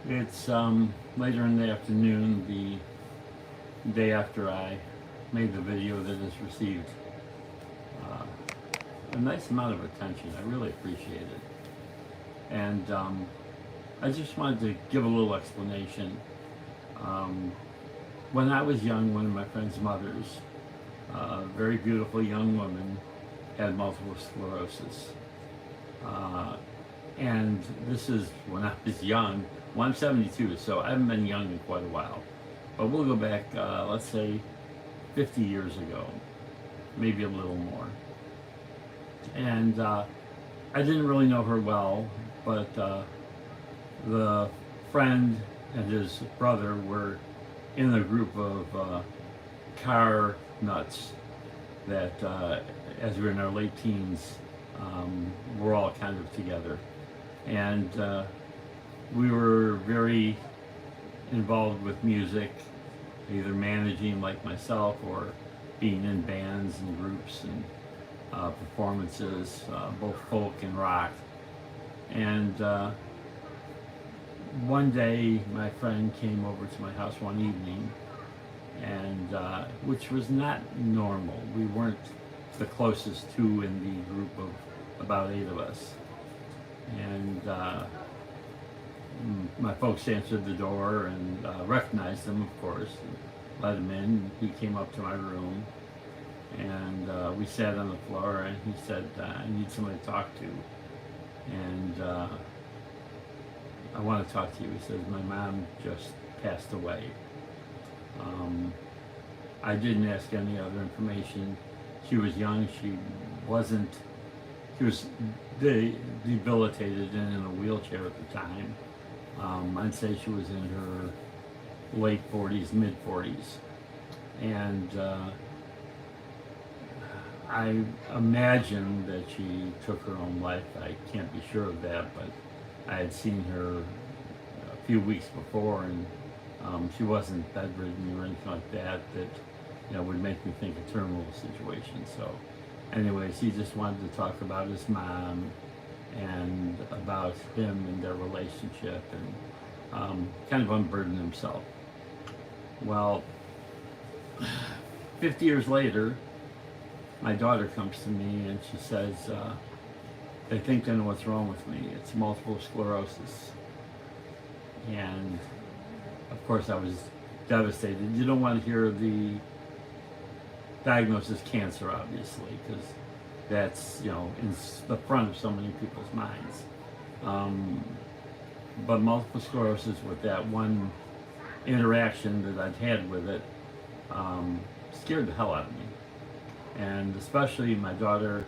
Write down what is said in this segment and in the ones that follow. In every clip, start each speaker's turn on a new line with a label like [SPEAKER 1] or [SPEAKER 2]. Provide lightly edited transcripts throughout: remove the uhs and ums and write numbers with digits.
[SPEAKER 1] It's later in the afternoon, the day after I made the video that has received uh, a nice amount of attention. I really appreciate it. And I just wanted to give a little explanation. Um, when I was young, one of my friend's mothers, a very beautiful young woman, had multiple sclerosis. Uh, and this is when I was young. Well, I'm 72, so I haven't been young in quite a while. But we'll go back, let's say, 50 years ago, maybe a little more. And I didn't really know her well, but the friend and his brother were in a group of car nuts that, as we were in our late teens, we're all kind of together. And we were very involved with music, either managing like myself or being in bands and groups and performances, both folk and rock. And one day my friend came over to my house one evening, and which was not normal. We weren't the closest two in the group of about 8 of us. And my folks answered the door and recognized him, of course, and let him in. He came up to my room, and we sat on the floor, and he said, I need somebody to talk to. And I want to talk to you. He says, my mom just passed away. I didn't ask any other information. She was young. She was debilitated and in a wheelchair at the time. I'd say she was in her late 40s, mid 40s. And I imagine that she took her own life. I can't be sure of that, but I had seen her a few weeks before, and she wasn't bedridden or anything like that would make me think a terminal situation. So anyways, he just wanted to talk about his mom and about him and their relationship, and kind of unburden himself. Well, 50 years later, my daughter comes to me and she says, they think they know what's wrong with me. It's multiple sclerosis. And of course I was devastated. You don't want to hear the diagnosis cancer, obviously, because that's, in the front of so many people's minds. But multiple sclerosis, with that one interaction that I'd had with it, scared the hell out of me. And especially my daughter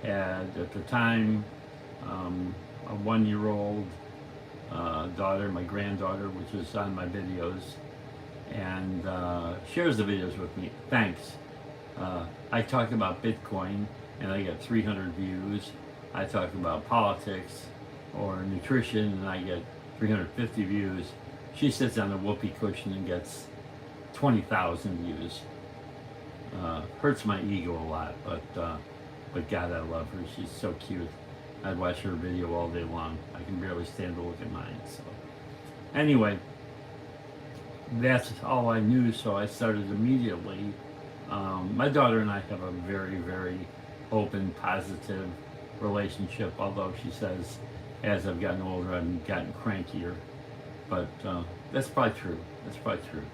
[SPEAKER 1] had, at the time, a 1-year-old daughter, my granddaughter, which is on my videos, and shares the videos with me. Thanks. I talk about Bitcoin and I get 300 views. I talk about politics or nutrition and I get 350 views. She sits on a whoopee cushion and gets 20,000 views. Hurts my ego a lot, but God, I love her. She's so cute. I'd watch her video all day long. I can barely stand to look at mine. So anyway, that's all I knew, so I started immediately. My daughter and I have a very, very open, positive relationship, although she says as I've gotten older, I've gotten crankier. But that's probably true. That's probably true.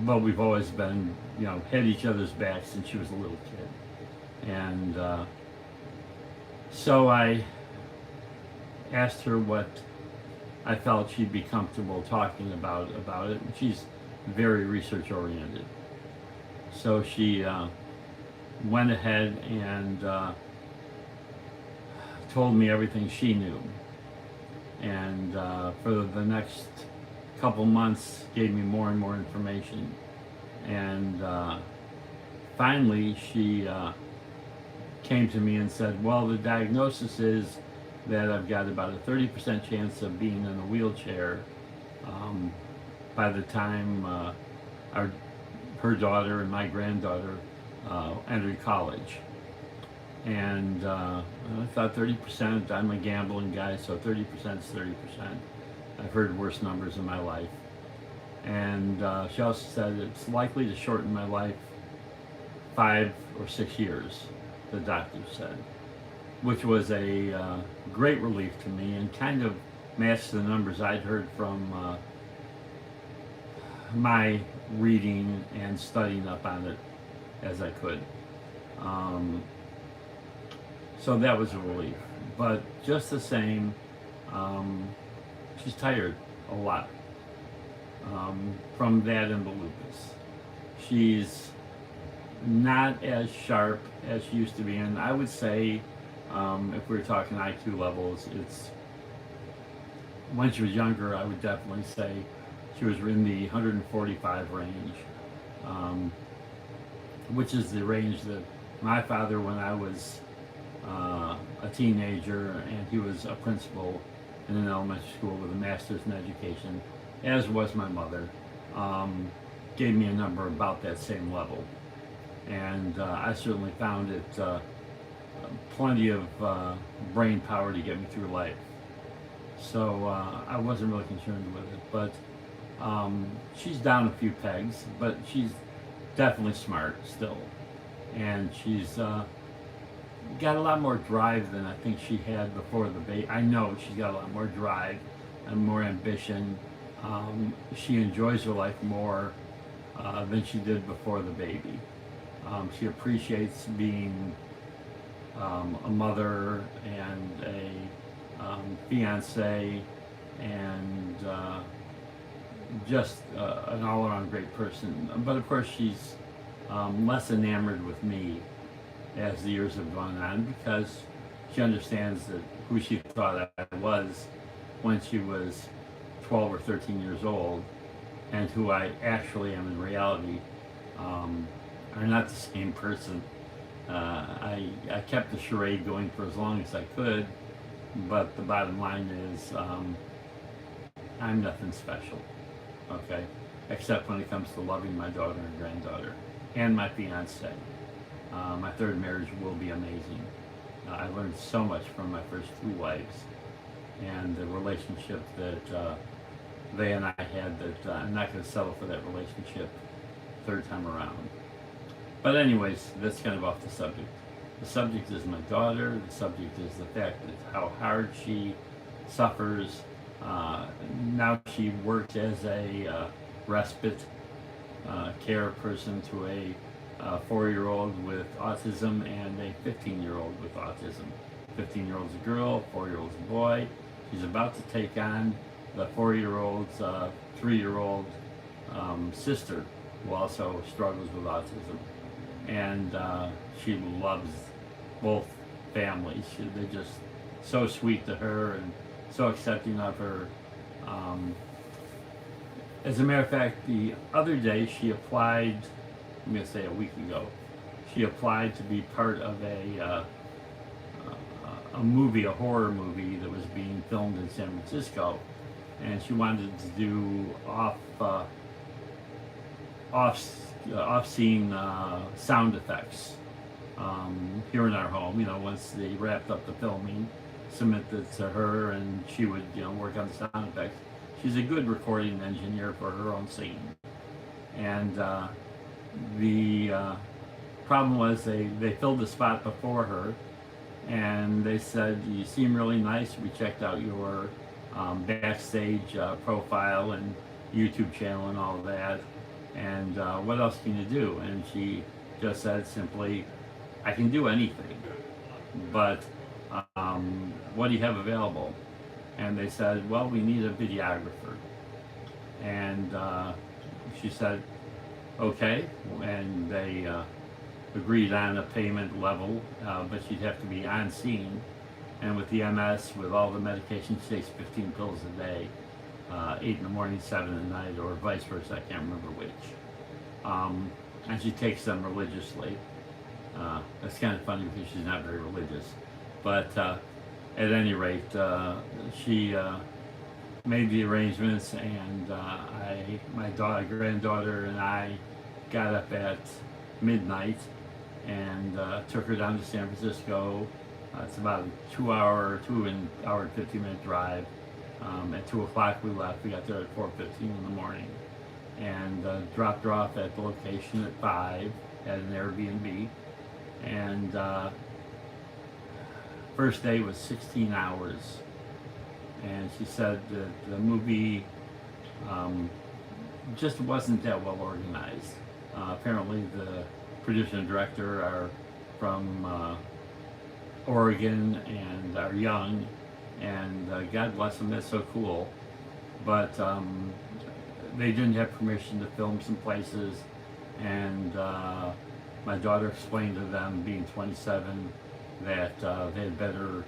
[SPEAKER 1] But we've always been, had each other's backs since she was a little kid. And so I asked her what I felt she'd be comfortable talking about it. And she's very research oriented. So she went ahead and told me everything she knew. And for the next couple months gave me more and more information. And finally she came to me and said, well, the diagnosis is that I've got about a 30% chance of being in a wheelchair by the time her daughter and my granddaughter entered college. And I thought 30%, I'm a gambling guy, so 30% is 30%. I've heard worse numbers in my life. And she also said it's likely to shorten my life 5 or 6 years, the doctor said, which was a great relief to me and kind of matched the numbers I'd heard from my reading and studying up on it as I could. So that was a relief. But just the same, she's tired a lot from that and the lupus. She's not as sharp as she used to be, and I would say, if we were talking IQ levels, it's when she was younger, I would definitely say she was in the 145 range, which is the range that my father, when I was a teenager, and he was a principal in an elementary school with a master's in education, as was my mother, gave me a number about that same level. And I certainly found it plenty of brain power to get me through life. So I wasn't really concerned with it. But she's down a few pegs, but she's definitely smart still. And she's got a lot more drive than I think she had before the baby. I know she's got a lot more drive and more ambition. She enjoys her life more than she did before the baby. She appreciates being a mother and a fiance and just an all-around great person. But of course she's less enamored with me as the years have gone on, because she understands that who she thought I was when she was 12 or 13 years old and who I actually am in reality are not the same person. I kept the charade going for as long as I could, but the bottom line is I'm nothing special, okay? Except when it comes to loving my daughter and granddaughter and my fiance. My third marriage will be amazing. I learned so much from my first two wives, and the relationship that they and I had, that I'm not going to settle for that relationship third time around. But anyways, that's kind of off the subject. The subject is my daughter. The subject is the fact that how hard she suffers. Now she works as a respite care person to a 4-year-old with autism and a 15-year-old with autism. 15-year-old's a girl, 4-year-old's a boy. She's about to take on the 4-year-old's 3-year-old sister, who also struggles with autism. And she loves both families. They're just so sweet to her and so accepting of her. As a matter of fact, the other day she applied, I'm going to say a week ago, she applied to be part of a movie, a horror movie that was being filmed in San Francisco, and she wanted to do off-scene sound effects here in our home. You know, once they wrapped up the filming, submit it to her, and she would, you know, work on the sound effects. She's a good recording engineer for her own scene, and the problem was they filled the spot before her, and they said, "You seem really nice. We checked out your backstage profile and YouTube channel and all of that, and what else can you do?" And she just said simply, "I can do anything, but what do you have available?" And they said, "Well, we need a videographer." And she said, "Okay," and they agreed on a payment level, but she'd have to be on scene. And with the MS, with all the medication, she takes 15 pills a day, 8 in the morning, 7 at night, or vice versa, I can't remember which. And she takes them religiously. That's kind of funny because she's not very religious. But at any rate, she made the arrangements, and my granddaughter and I got up at midnight and took her down to San Francisco. It's about a 2 hour and 15-minute drive. At 2 o'clock we left. We got there at 4:15 in the morning, and dropped her off at the location at 5 at an Airbnb. And first day was 16 hours, and she said that the movie just wasn't that well organized. Apparently the producer and director are from Oregon and are young, and God bless them, that's so cool. But they didn't have permission to film some places, and my daughter explained to them, being 27, that they had better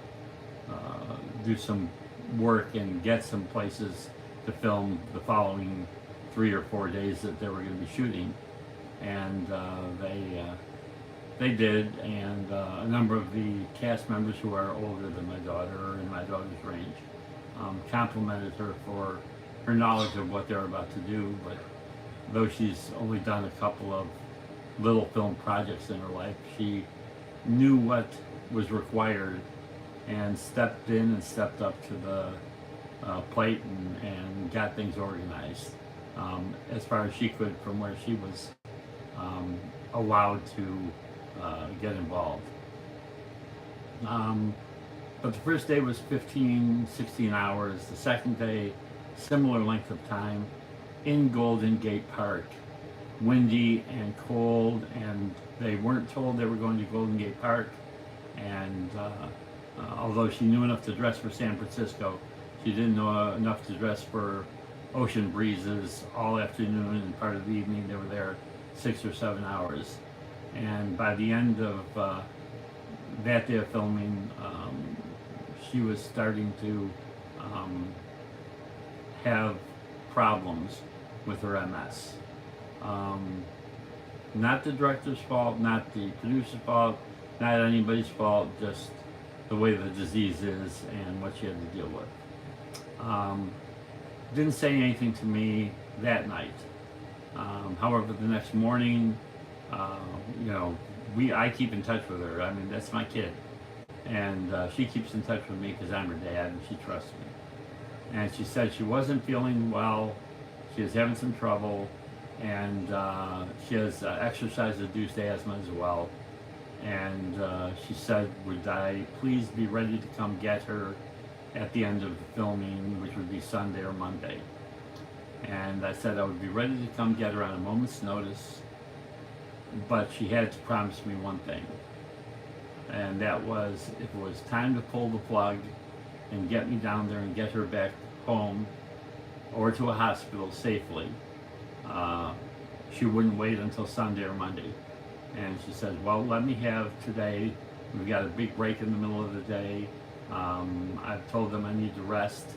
[SPEAKER 1] do some work and get some places to film the following 3 or 4 days that they were going to be shooting. And they did, and a number of the cast members who are older than my daughter, in my daughter's range, complimented her for her knowledge of what they're about to do. But though she's only done a couple of little film projects in her life, she knew what was required and stepped in and stepped up to the plate and got things organized as far as she could from where she was allowed to get involved. But the first day was 16 hours. The second day, similar length of time, in Golden Gate Park. Windy and cold, and they weren't told they were going to Golden Gate Park. And although she knew enough to dress for San Francisco, she didn't know enough to dress for ocean breezes all afternoon and part of the evening. They were there 6 or 7 hours. And by the end of that day of filming, she was starting to have problems with her MS. Not the director's fault, not the producer's fault, not anybody's fault, just the way the disease is and what she had to deal with. Didn't say anything to me that night. However, the next morning, I keep in touch with her. I mean, that's my kid. And she keeps in touch with me because I'm her dad and she trusts me. And she said she wasn't feeling well, she was having some trouble, and she has exercise-induced asthma as well. And she said, would I please be ready to come get her at the end of the filming, which would be Sunday or Monday. And I said I would be ready to come get her on a moment's notice, but she had to promise me one thing. And that was, if it was time to pull the plug and get me down there and get her back home or to a hospital safely, she wouldn't wait until Sunday or Monday. And she said, well, let me have today. We've got a big break in the middle of the day. I've told them I need to rest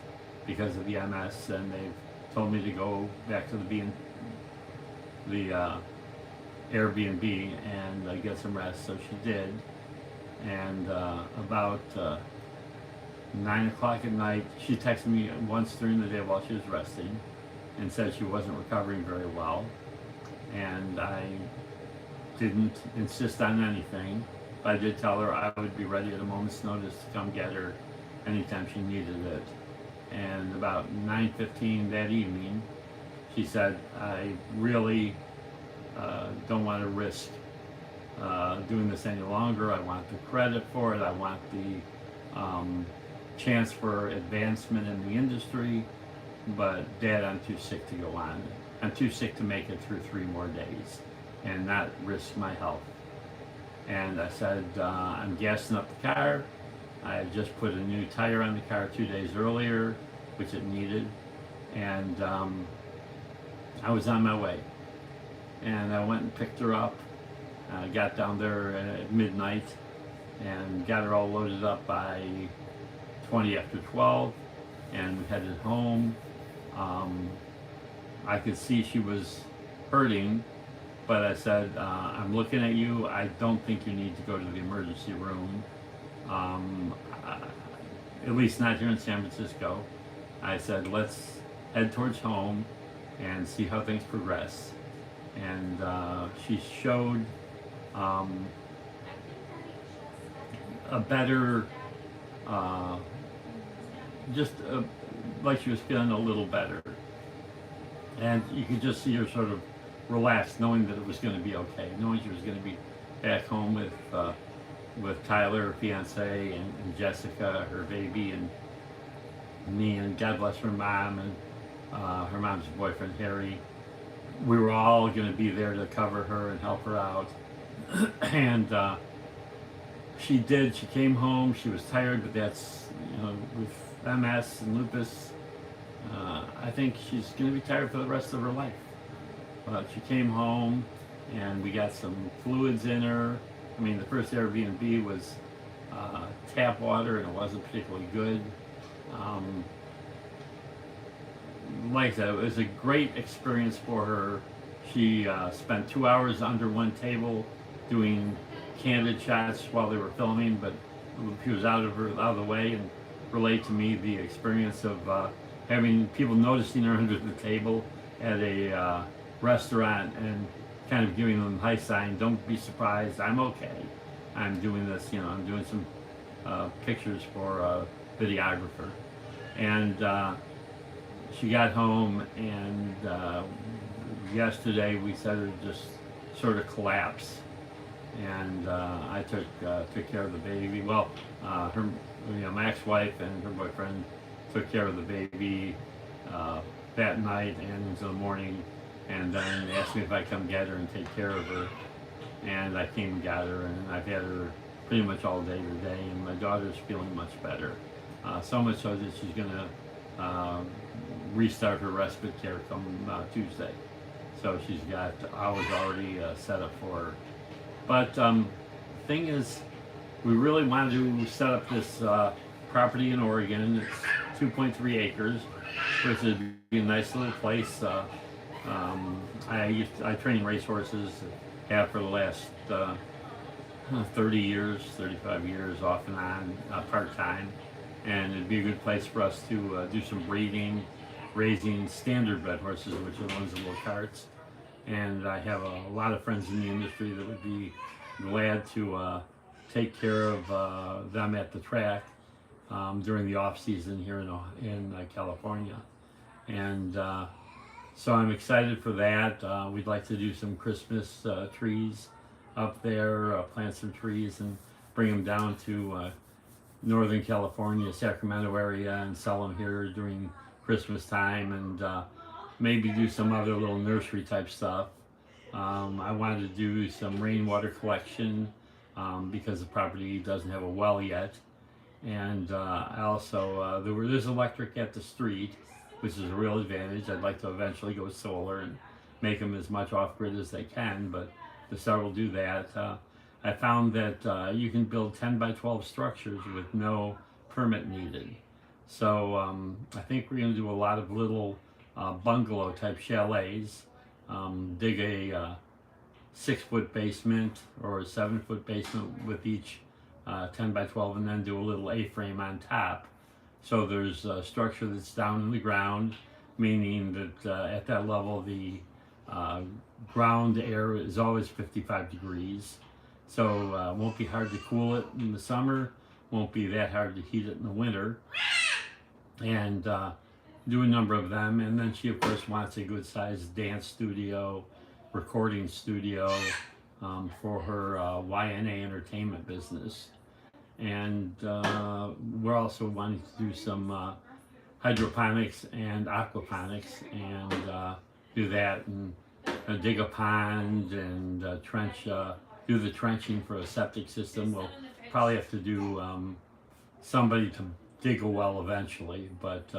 [SPEAKER 1] because of the MS, and they've told me to go back to the Airbnb and get some rest. So she did. And about 9 o'clock at night, she texted me once during the day while she was resting and said she wasn't recovering very well. And I didn't insist on anything, but I did tell her I would be ready at a moment's notice to come get her anytime she needed it. And about 9:15 that evening, she said, I really don't want to risk doing this any longer. I want the credit for it. I want the chance for advancement in the industry, but Dad, I'm too sick to go on. I'm too sick to make it through 3 more days and not risk my health. And I said, I'm gassing up the car. I had just put a new tire on the car 2 days earlier, which it needed, and I was on my way. And I went and picked her up. I got down there at midnight and got her all loaded up by 20 after 12, and we headed home. I could see she was hurting, but I said, I'm looking at you. I don't think you need to go to the emergency room, at least not here in San Francisco. I said, let's head towards home and see how things progress. And she showed a better, uh, just like she was feeling a little better. And you could just see her sort of relaxed, knowing that it was going to be okay, knowing she was going to be back home with Tyler, her fiance, and Jessica, her baby, and me, and God bless her mom, and her mom's boyfriend, Harry. We were all going to be there to cover her and help her out. And she did. She came home. She was tired, but that's, with MS and lupus, I think she's going to be tired for the rest of her life. But she came home, and we got some fluids in her. I mean, the first Airbnb was tap water, and it wasn't particularly good. Like I said, it was a great experience for her. She spent 2 hours under one table doing candid shots while they were filming, but she was out of the way, and relayed to me the experience of having people noticing her under the table at a restaurant and kind of giving them high sign, don't be surprised, I'm okay. I'm doing this, I'm doing some pictures for a videographer. And she got home, and yesterday we said her just sort of collapse. And I took care of the baby. Well, my ex-wife and her boyfriend took care of the baby that night and into the morning, and then asked me if I'd come get her and take care of her. And I came and got her, and I've had her pretty much all day today, and my daughter's feeling much better. So much so that she's going to restart her respite care come Tuesday. So she's got hours already set up for her. But the thing is, we really wanted to set up this property in Oregon. It's 2.3 acres, which would be a nice little place. I train racehorses, have for the last 30 years, 35 years, off and on, part-time. And it'd be a good place for us to do some breeding, raising standard bred horses, which are the ones in little carts. And I have a lot of friends in the industry that would be glad to take care of them at the track during the off season here in California. And so I'm excited for that. We'd like to do some Christmas trees up there, plant some trees and bring them down to Northern California, Sacramento area, and sell them here during Christmas time, and maybe do some other little nursery type stuff. I wanted to do some rainwater collection because the property doesn't have a well yet. And I also, there's electric at the street, which is a real advantage. I'd like to eventually go solar and make them as much off-grid as they can, but to start we'll do that. I found that you can build 10 by 12 structures with no permit needed. So I think we're going to do a lot of little bungalow type chalets, dig a 6-foot basement or a 7-foot basement with each 10 by 12, and then do a little A-frame on top. So there's a structure that's down in the ground, meaning that at that level the ground air is always 55 degrees. So it won't be hard to cool it in the summer, won't be that hard to heat it in the winter. And do a number of them. And then she of course wants a good sized dance studio, recording studio for her YNA entertainment business. And we're also wanting to do some hydroponics and aquaponics, and do that, and dig a pond and do the trenching for a septic system. We'll probably have to do somebody to dig a well eventually, but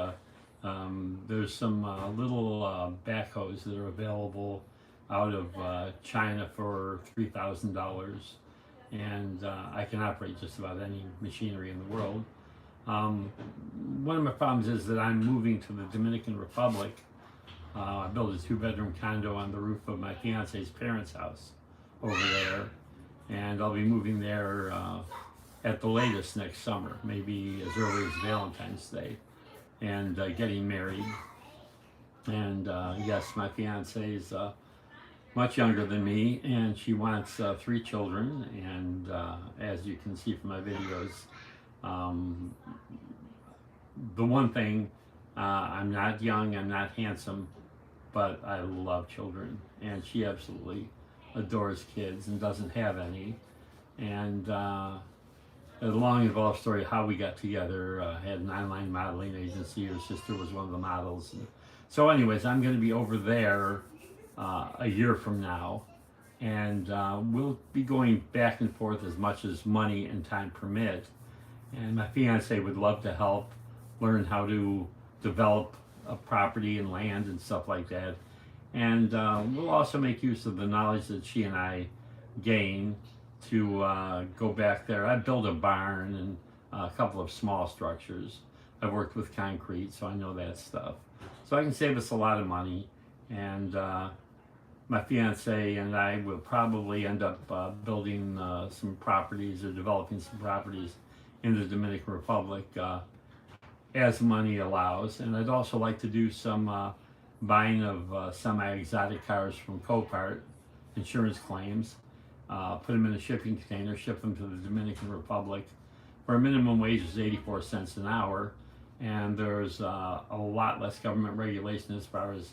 [SPEAKER 1] there's some little backhoes that are available out of China for $3,000, and I can operate just about any machinery in the world. One of my problems is that I'm moving to the Dominican Republic. I built a 2-bedroom condo on the roof of my fiance's parents' house over there, and I'll be moving there at the latest next summer, maybe as early as Valentine's Day, and getting married. And yes, my fiance's much younger than me, and she wants 3 children. And as you can see from my videos, um, the one thing, I'm not young, I'm not handsome, but I love children, and she absolutely adores kids and doesn't have any. And a long involved story how we got together. Had an online modeling agency. Her sister was one of the models. So anyways, I'm going to be over there a year from now, and we'll be going back and forth as much as money and time permit. And my fiance would love to help learn how to develop a property and land and stuff like that. And we'll also make use of the knowledge that she and I gain to go back there. I built a barn and a couple of small structures. I've worked with concrete, so I know that stuff. So I can save us a lot of money. And my fiance and I will probably end up building some properties or developing some properties in the Dominican Republic as money allows. And I'd also like to do some buying of semi-exotic cars from Copart, insurance claims, put them in a shipping container, ship them to the Dominican Republic, where minimum wage is 84 cents an hour, and there's a lot less government regulation as far as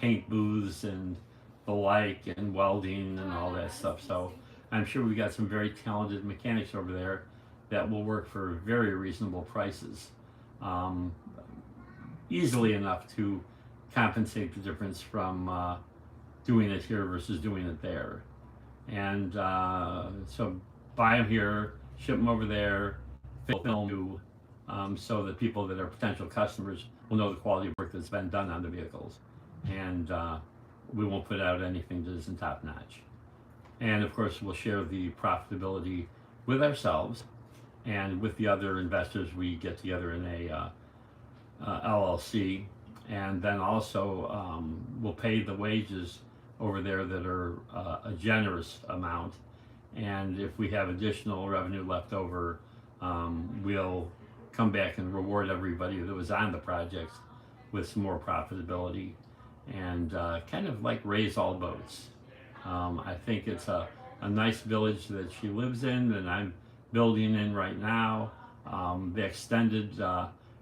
[SPEAKER 1] paint booths and the like, and welding and all that stuff. So I'm sure we got some very talented mechanics over there that will work for very reasonable prices, easily enough to compensate the difference from doing it here versus doing it there. And so buy them here, ship them over there, film new, so that people that are potential customers will know the quality of work that's been done on the vehicles. And we won't put out anything that isn't top notch. And of course, we'll share the profitability with ourselves and with the other investors. We get together in a LLC, and then also we'll pay the wages over there that are a generous amount. And if we have additional revenue left over, we'll come back and reward everybody that was on the projects with some more profitability, and kind of like raise all boats. I think it's a nice village that she lives in, and I'm building in right now. They extended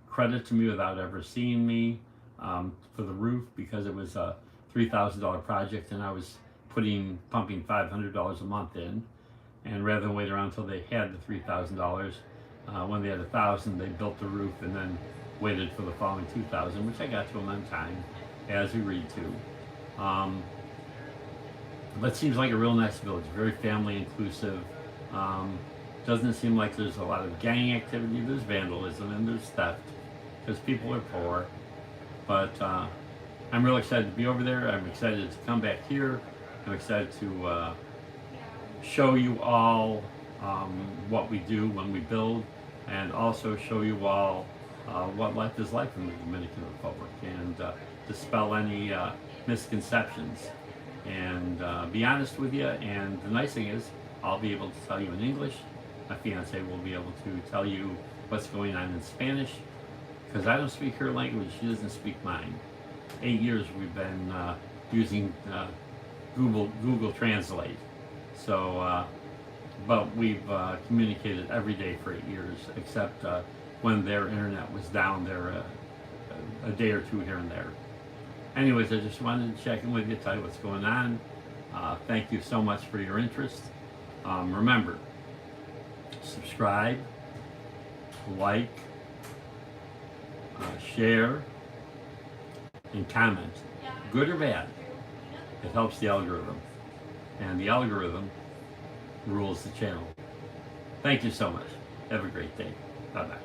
[SPEAKER 1] credit to me without ever seeing me for the roof, because it was a $3,000 project and I was pumping $500 a month in. And rather than wait around until they had the $3,000, when they had $1,000, they built the roof and then waited for the following $2,000, which I got to them on time, as agreed to. But it seems like a real nice village, very family inclusive. Doesn't seem like there's a lot of gang activity. There's vandalism and there's theft because people are poor. But I'm real excited to be over there. I'm excited to come back here. I'm excited to show you all what we do when we build, and also show you all what life is like in the Dominican Republic, and dispel any misconceptions, and be honest with you. And the nice thing is, I'll be able to tell you in English. My fiance will be able to tell you what's going on in Spanish, because I don't speak her language, she doesn't speak mine. 8 years we've been using Google Translate. So, but we've communicated every day for 8 years, except when their internet was down there a day or two here and there. Anyways, I just wanted to check in with you, tell you what's going on. Thank you so much for your interest. Remember, subscribe, like, share, and comment, good or bad. It helps the algorithm, and the algorithm rules the channel. Thank you so much. Have a great day. Bye-bye.